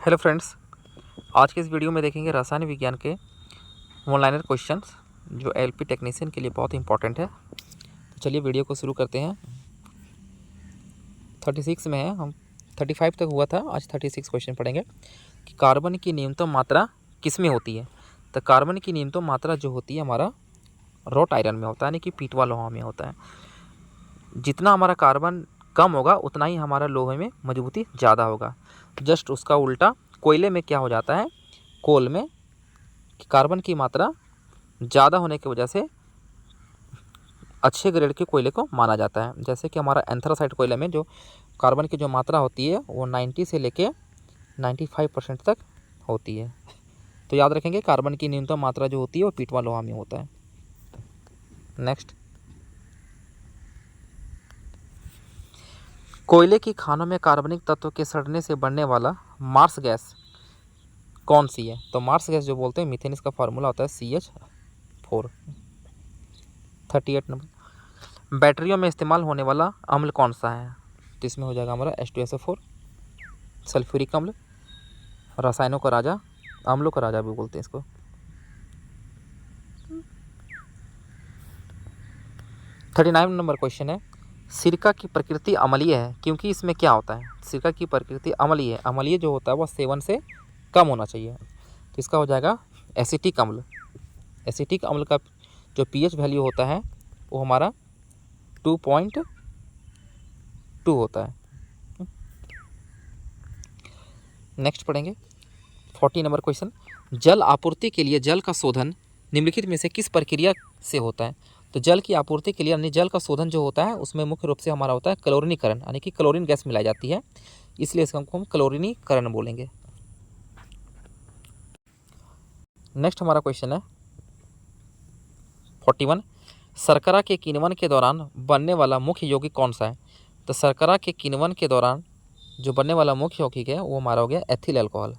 Hello friends, आज के इस वीडियो में देखेंगे रसायन विज्ञान के वन लाइनर क्वेश्चंस जो एलपी टेक्नीशियन के लिए बहुत इंपॉर्टेंट है। तो चलिए वीडियो को शुरू करते हैं। 36 में है, हम 35 तक हुआ था, आज 36 क्वेश्चन पढ़ेंगे कि कार्बन की न्यूनतम मात्रा किस में होती है। तो कार्बन की न्यूनतम मात्रा जो होती है हमारा रॉट आयरन में होता है, यानी कि पीटवा लोहा में होता है। जितना हमारा कार्बन कम होगा उतना ही हमारा लोहे में मजबूती ज़्यादा होगा। जस्ट उसका उल्टा कोयले में क्या हो जाता है, कोल में कार्बन की मात्रा ज़्यादा होने की वजह से अच्छे ग्रेड के कोयले को माना जाता है। जैसे कि हमारा एंथ्रासाइट कोयले में जो कार्बन की जो मात्रा होती है वो 90 से लेके 95% तक होती है। तो याद रखेंगे कार्बन की न्यूनतम मात्रा जो होती है वो पीटवा लोहा में होता है। नेक्स्ट, कोयले की खानों में कार्बनिक तत्व के सड़ने से बनने वाला मार्स गैस कौन सी है। तो मार्स गैस जो बोलते हैं मीथेन, इसका फार्मूला होता है CH4। 38 नंबर, बैटरियों में इस्तेमाल होने वाला अम्ल कौन सा है। तो इसमें हो जाएगा हमारा H2SO4। सल्फ्यूरिक अम्ल, रसायनों का राजा, अम्लों का राजा भी बोलते हैं इसको। थर्टी 39 नंबर क्वेश्चन है, सिरका की प्रकृति अम्लीय है क्योंकि इसमें क्या होता है। सिरका की प्रकृति अम्लीय है, अम्लीय जो होता है वह सेवन से कम होना चाहिए। तो इसका हो जाएगा एसिटिक अम्ल। एसिटिक अम्ल का जो pH वैल्यू होता है वो हमारा 2.2 होता है। नेक्स्ट पढ़ेंगे 40 नंबर क्वेश्चन, जल आपूर्ति के लिए जल का शोधन निम्नलिखित में से किस प्रक्रिया से होता है। तो जल की आपूर्ति के लिए यानी जल का शोधन जो होता है उसमें मुख्य रूप से हमारा होता है क्लोरीनीकरण, यानी कि क्लोरीन गैस मिलाई जाती है, इसलिए इसको हम क्लोरीनीकरण बोलेंगे। नेक्स्ट हमारा क्वेश्चन है 41, शर्करा के किण्वन के दौरान बनने वाला मुख्य यौगिक कौन सा है। तो शर्करा के किण्वन के दौरान जो बनने वाला मुख्य यौगिक है वो हमारा हो गया एथिल अल्कोहल।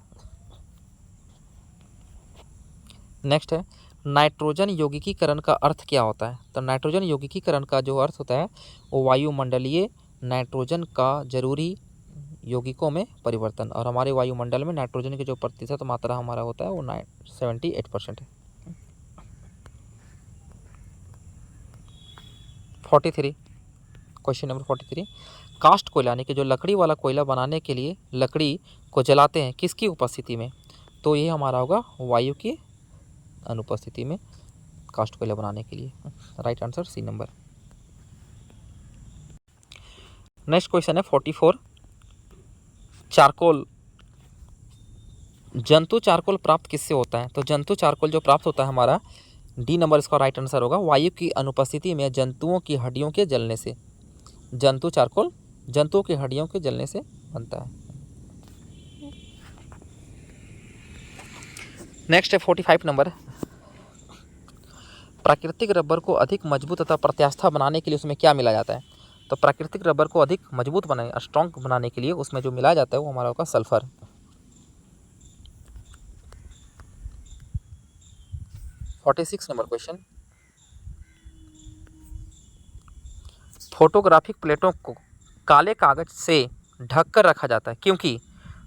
नेक्स्ट है, नाइट्रोजन यौगिकीकरण का अर्थ क्या होता है। तो नाइट्रोजन यौगिकीकरण का जो अर्थ होता है वो वायुमंडलीय नाइट्रोजन का जरूरी यौगिकों में परिवर्तन, और हमारे वायुमंडल में नाइट्रोजन की जो प्रतिशत मात्रा हमारा होता है वो 78% है। 43 क्वेश्चन नंबर 43, कास्ट कोयला यानी कि जो लकड़ी वाला कोयला बनाने के लिए लकड़ी को जलाते हैं किसकी उपस्थिति में। तो ये हमारा होगा वायु की अनुपस्थिति में कास्ट कोयला बनाने के लिए। Right answer C number. Next question है 44, चारकोल, जंतु चारकोल प्राप्त किससे होता है। तो जंतु चारकोल जो प्राप्त होता है हमारा डी नंबर इसका राइट आंसर होगा, वायु की अनुपस्थिति में जंतुओं की हड्डियों के जलने से। जंतु चारकोल जंतुओं की हड्डियों के जलने से बनता है। नेक्स्ट है 45 नंबर, प्राकृतिक रबर को अधिक मजबूत तथा प्रत्यास्था बनाने के लिए उसमें क्या मिलाया जाता है। तो प्राकृतिक रबर को अधिक मजबूत बनाने, स्ट्रॉन्ग बनाने के लिए उसमें जो मिलाया जाता है वो हमारा होगा सल्फर। 46 नंबर क्वेश्चन, फोटोग्राफिक प्लेटों को काले कागज से ढककर रखा जाता है क्योंकि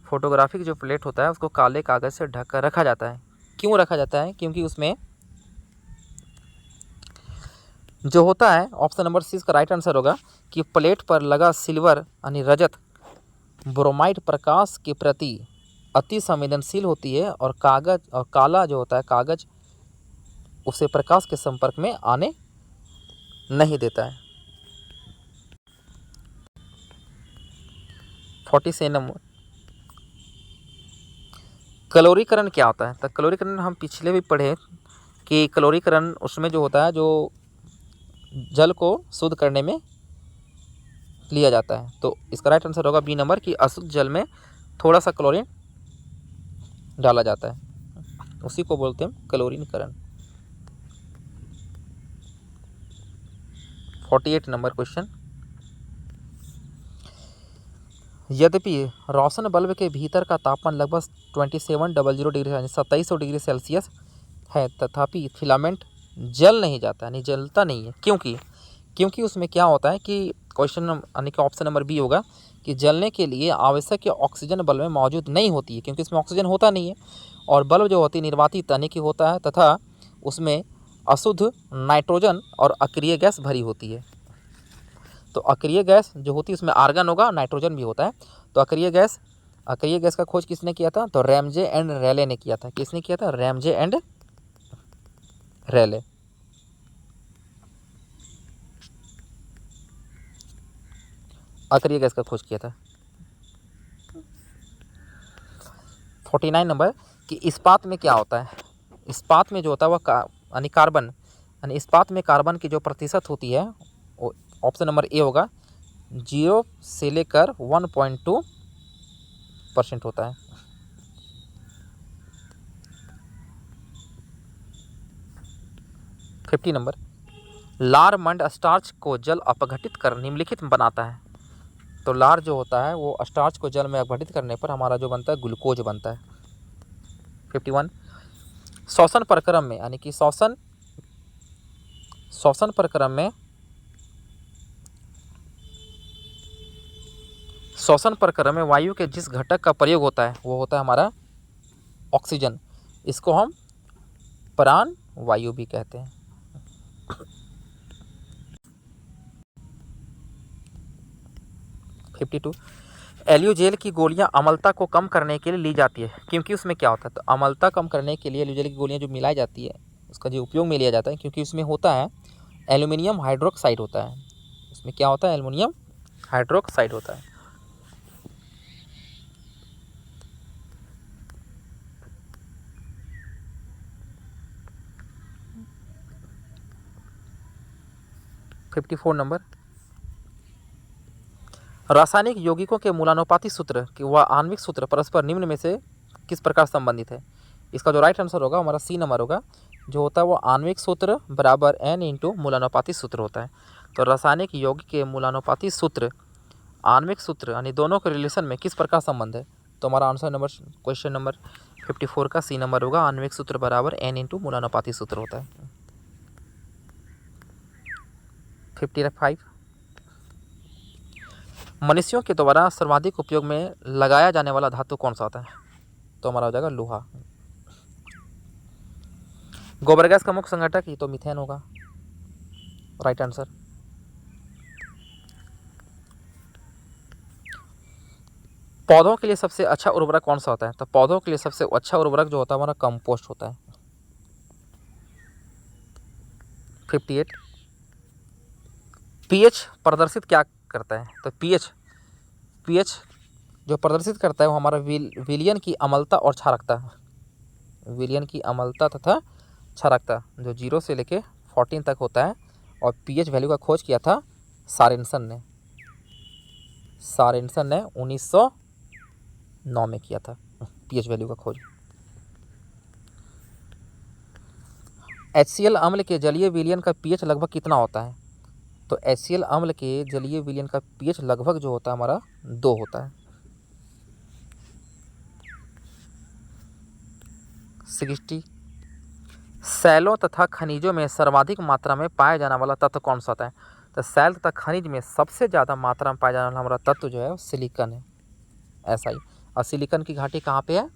फोटोग्राफिक जो प्लेट होता है उसको काले कागज से ढककर रखा जाता है। क्यों रखा जाता है, क्योंकि उसमें जो होता है, ऑप्शन नंबर सी इसका राइट आंसर होगा कि प्लेट पर लगा सिल्वर यानी रजत ब्रोमाइड प्रकाश के प्रति अति संवेदनशील होती है और कागज और काला जो होता है कागज उसे प्रकाश के संपर्क में आने नहीं देता है। 47 नंबर, क्लोरीकरण क्या होता है। तो क्लोरीकरण हम पिछले भी पढ़े कि क्लोरीकरण उसमें जो होता है जो जल को शुद्ध करने में लिया जाता है। तो इसका राइट आंसर होगा बी नंबर कि अशुद्ध जल में थोड़ा सा क्लोरीन डाला जाता है, उसी को बोलते हैं क्लोरीकरण। 48 नंबर क्वेश्चन, यद्यपि रोशन बल्ब के भीतर का तापमान लगभग 2700 डिग्री 2700 डिग्री सेल्सियस है, तथापि फिलामेंट जल नहीं जाता यानी जलता नहीं है क्योंकि क्योंकि उसमें क्या होता है कि क्वेश्चन यानी कि ऑप्शन नंबर बी होगा कि जलने के लिए आवश्यक ऑक्सीजन बल्ब में मौजूद नहीं होती है, क्योंकि इसमें ऑक्सीजन होता नहीं है, और बल्ब जो होती है निर्वातित यानी कि होता है, तथा उसमें अशुद्ध नाइट्रोजन और अक्रिय गैस भरी होती है। तो अक्रिय गैस जो होती है उसमें आर्गन होगा, नाइट्रोजन भी होता है। तो अक्रिय गैस का खोज किसने किया था? तो रैमजे एंड रेले ने किया था। किसने किया था? Ramsay and Rayleigh. अक्रिय गैस का खोज किया था। 49 नंबर कि इस्पात में क्या होता है? इस्पात में जो होता है वह यानी कार्बन, यानी इस्पात में कार्बन की जो प्रतिशत होती है वो ऑप्शन नंबर ए होगा 0 से लेकर 1.2% होता है। फिफ्टी नंबर लार मंड स्टार्च को जल अपघटित कर निम्नलिखित बनाता है। तो लार जो होता है वो स्टार्च को जल में अपघटित करने पर हमारा जो बनता है ग्लूकोज बनता है। 51 श्वसन प्रक्रम में यानी कि श्वसन प्रक्रम में वायु के जिस घटक का प्रयोग होता है वो होता है हमारा ऑक्सीजन। इसको हम प्राण वायु भी कहते हैं। 52 एल्यूजेल की गोलियां अम्लता को कम करने के लिए ली जाती है, क्योंकि उसमें क्या होता है? तो अम्लता कम करने के लिए एल्यूजेल की गोलियां जो मिलाई जाती है उसका जो उपयोग में लिया जाता है, क्योंकि उसमें होता है एल्यूमिनियम हाइड्रोक्साइड होता है। उसमें क्या होता है? एल्यूमिनियम हाइड्रोक्साइड होता है। फिफ्टी 54 नंबर रासायनिक यौगिकों के मूलानुपाती सूत्र कि वह आणविक सूत्र परस्पर निम्न में से किस प्रकार संबंधित है? इसका जो राइट आंसर होगा हमारा सी नंबर होगा, जो होता है वो आणविक सूत्र बराबर n इंटू मूलानुपाती सूत्र होता है। तो रासायनिक यौगिक के मूलानुपाती सूत्र आणविक सूत्र यानी दोनों के रिलेशन में किस प्रकार संबंध है? तो हमारा आंसर नंबर क्वेश्चन नंबर 54 का सी नंबर होगा, आणविक सूत्र बराबर n इंटू मूलानुपाती सूत्र होता है। 55 मनुष्यों के द्वारा सर्वाधिक उपयोग में लगाया जाने वाला धातु कौन सा होता है? तो हमारा हो जाएगा लोहा। गोबर गैस का मुख्य संघटक ही तो मीथेन होगा, राइट आंसर। पौधों के लिए सबसे अच्छा उर्वरक कौन सा होता है? तो पौधों के लिए सबसे अच्छा उर्वरक जो होता है हमारा कंपोस्ट होता है। 58 पीएच प्रदर्शित क्या करता है? तो पीएच जो प्रदर्शित करता है वो हमारा विलयन की अम्लता और क्षारकता, विलयन की अम्लता तथा क्षारकता जो 0 से लेके 14 तक होता है। और पीएच वैल्यू का खोज किया था सारेंसन ने 1909 में किया था पीएच वैल्यू का खोज। HCl अम्ल के जलीय विलयन का पीएच लगभग कितना होता है? तो HCl अम्ल के जलीय विलयन का पीएच लगभग जो होता है हमारा 2 होता है। 60 सैलों तथा खनिजों में सर्वाधिक मात्रा में पाया जाने वाला तत्व कौन सा होता है? तो सैल तथा खनिज में सबसे ज़्यादा मात्रा में पाया जाने वाला हमारा तत्व जो है वो सिलिकॉन है, ऐसा ही। और सिलिकॉन की घाटी कहाँ पे है?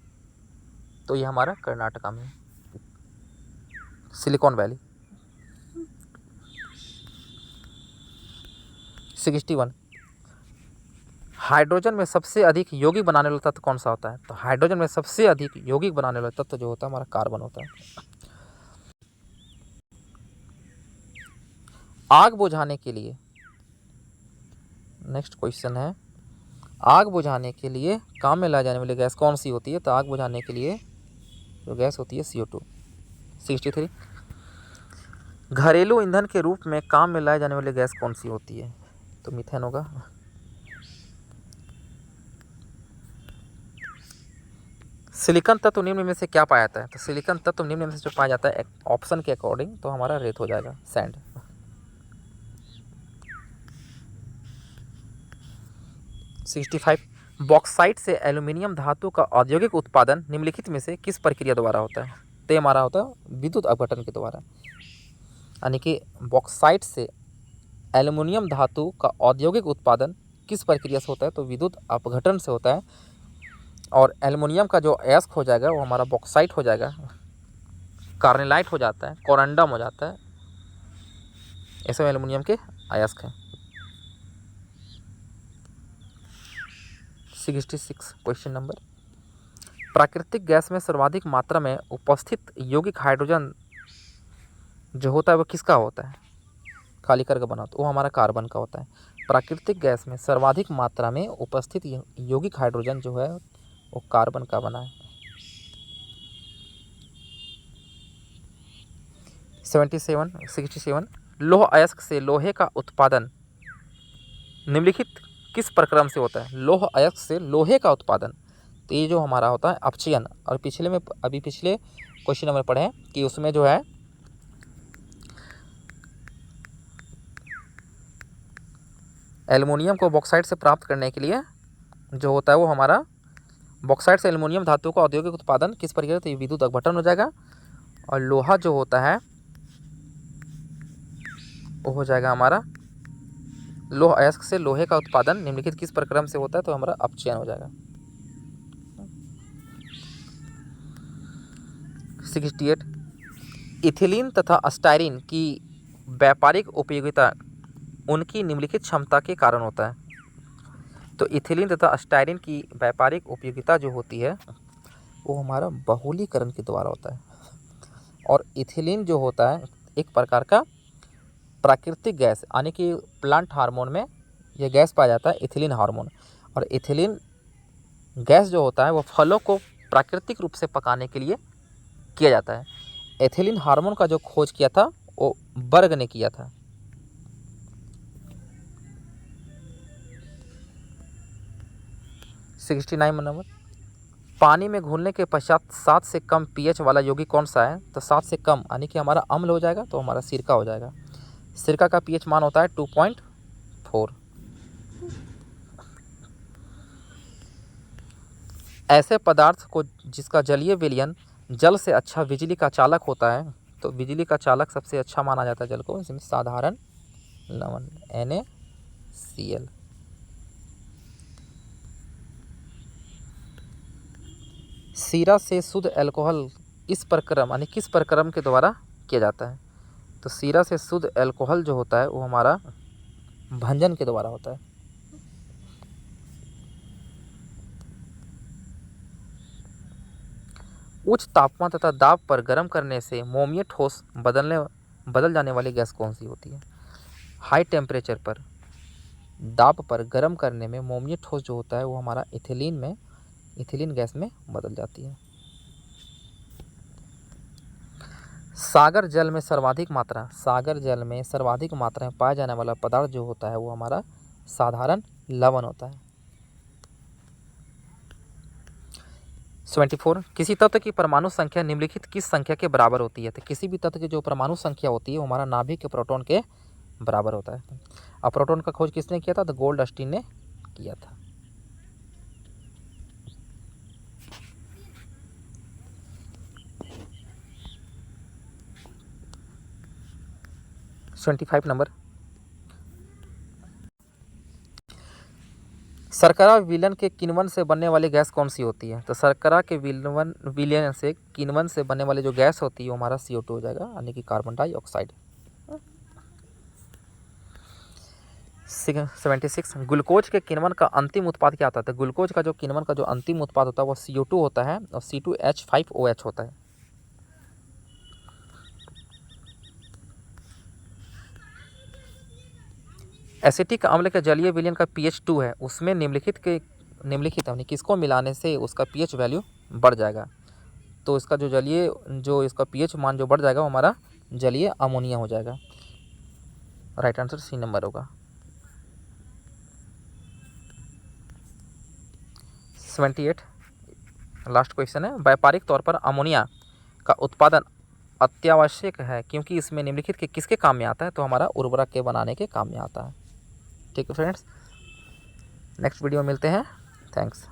तो ये हमारा कर्नाटका में, सिलिकॉन वैली। 61 हाइड्रोजन में सबसे अधिक यौगिक बनाने वाला तत्व कौन सा होता है? तो हाइड्रोजन में सबसे अधिक यौगिक बनाने वाला तत्व जो होता है हमारा कार्बन होता है। आग बुझाने के लिए, नेक्स्ट क्वेश्चन है, आग बुझाने के लिए काम में लाई जाने वाली गैस कौन सी होती है? तो आग बुझाने के लिए जो गैस होती है CO2। 63 घरेलू ईंधन के रूप में काम में लाई जाने वाली गैस कौन सी होती है? तो मीथेन होगा। सिलिकॉन तत्व निम्न में से क्या पाया जाता है? तो सिलिकॉन तत्व निम्न में से जो पाया जाता है ऑप्शन के अकॉर्डिंग तो हमारा रेत हो जाएगा, सैंड। 65 बॉक्साइट से एल्यूमिनियम धातु का औद्योगिक उत्पादन निम्नलिखित में से किस प्रक्रिया द्वारा होता है? तो ये हमारा होता है विद्युत अपघटन के द्वारा, यानी कि बॉक्साइट से एल्युमिनियम धातु का औद्योगिक उत्पादन किस प्रक्रिया से होता है? तो विद्युत अपघटन से होता है। और एल्युमिनियम का जो अयस्क हो जाएगा वो हमारा बॉक्साइट हो जाएगा, कार्नेलाइट हो जाता है, कोरंडम हो जाता है, ये सब एल्युमिनियम के अयस्क हैं। 66 क्वेश्चन नंबर, प्राकृतिक गैस में सर्वाधिक मात्रा में उपस्थित यौगिक हाइड्रोजन जो होता है वो किसका होता है? खाली करके बना तो वो हमारा कार्बन का होता है। प्राकृतिक गैस में सर्वाधिक मात्रा में उपस्थित यौगिक हाइड्रोजन जो है वो कार्बन का बना है। 67 लौह अयस्क से लोहे का उत्पादन निम्नलिखित किस प्रक्रम से होता है? लौह अयस्क से लोहे का उत्पादन, तो ये जो हमारा होता है अपचयन। और पिछले क्वेश्चन नंबर पढ़े हैं कि उसमें जो है एल्युमिनियम को बॉक्साइट से प्राप्त करने के लिए जो होता है वो हमारा बॉक्साइट से एल्युमिनियम धातु का औद्योगिक उत्पादन किस प्रक्रिया? तो ये विद्युत अपघटन हो जाएगा। और लोहा जो होता है वो हो जाएगा हमारा लौह अयस्क से लोहे का उत्पादन निम्नलिखित किस प्रक्रम से होता है? तो हमारा अपचयन हो जाएगा। 68 इथिलीन तथा स्टायरीन की व्यापारिक उपयोगिता उनकी निम्नलिखित क्षमता के कारण होता है। तो इथिलीन तथा स्टायरीन की व्यापारिक उपयोगिता जो होती है वो हमारा बहुलीकरण के द्वारा होता है। और इथिलीन जो होता है एक प्रकार का प्राकृतिक गैस, यानी कि प्लांट हार्मोन में यह गैस पाया जाता है, इथिलीन हार्मोन। और इथिलीन गैस जो होता है वो फलों को प्राकृतिक रूप से पकाने के लिए किया जाता है। इथिलीन हार्मोन का जो खोज किया था वो बर्ग ने किया था। सिक्सटी 69 नंबर, पानी में घुलने के पश्चात 7 से कम पीएच वाला यौगिक कौन सा है? तो 7 से कम यानी कि हमारा अम्ल हो जाएगा, तो हमारा सिरका हो जाएगा। सिरका का पीएच मान होता है 2.4। ऐसे पदार्थ को जिसका जलीय विलयन जल से अच्छा बिजली का चालक होता है, तो बिजली का चालक सबसे अच्छा माना जाता है जल को, इसमें साधारण लवण NaCl। सीरा से शुद्ध अल्कोहल इस प्रक्रम यानी किस प्रक्रम के द्वारा किया जाता है? तो सीरा से शुद्ध अल्कोहल जो होता है वो हमारा भंजन के द्वारा होता है। उच्च तापमान तथा दाब पर गर्म करने से मोमीय ठोस बदल जाने वाली गैस कौन सी होती है? हाई टेम्परेचर पर दाब पर गर्म करने में मोमीय ठोस जो होता है वो हमारा इथिलीन गैस में बदल जाती है। सागर जल में सर्वाधिक मात्रा में पाया जाने वाला पदार्थ जो होता है वो हमारा साधारण लवण होता है। 74 किसी तत्व की परमाणु संख्या निम्नलिखित किस संख्या के बराबर होती है? तो किसी भी तत्व की जो परमाणु संख्या होती है वो हमारा नाभिक के प्रोटॉन के बराबर होता है। अब प्रोटॉन का खोज किसने किया था? तो गोल्डस्टीन ने किया था। नंबर, शर्करा विलयन के किण्वन से बनने वाली गैस कौन सी होती है? तो शर्करा के विलयन से किण्वन से बनने वाली जो गैस होती है वो हमारा CO2 हो जाएगा, यानी कि कार्बन डाइऑक्साइड। 76 ग्लूकोज के किण्वन का अंतिम उत्पाद क्या होता है? तो ग्लूकोज का जो किण्वन का जो अंतिम उत्पाद होता है वो CO2 होता है और C2H5OH होता है। एसिटिक अम्ल के जलीय विलयन का pH 2 है, उसमें निम्नलिखित यानी किसको मिलाने से उसका pH वैल्यू बढ़ जाएगा? तो इसका जो इसका pH मान जो बढ़ जाएगा वो हमारा जलीय अमोनिया हो जाएगा। राइट आंसर C नंबर होगा। 78 लास्ट क्वेश्चन है, व्यापारिक तौर पर अमोनिया का उत्पादन अत्यावश्यक है क्योंकि इसमें निम्नलिखित के किसके काम में आता है? तो हमारा उर्वरक के बनाने के काम में आता है। ठीक है फ्रेंड्स, नेक्स्ट वीडियो में मिलते हैं। थैंक्स।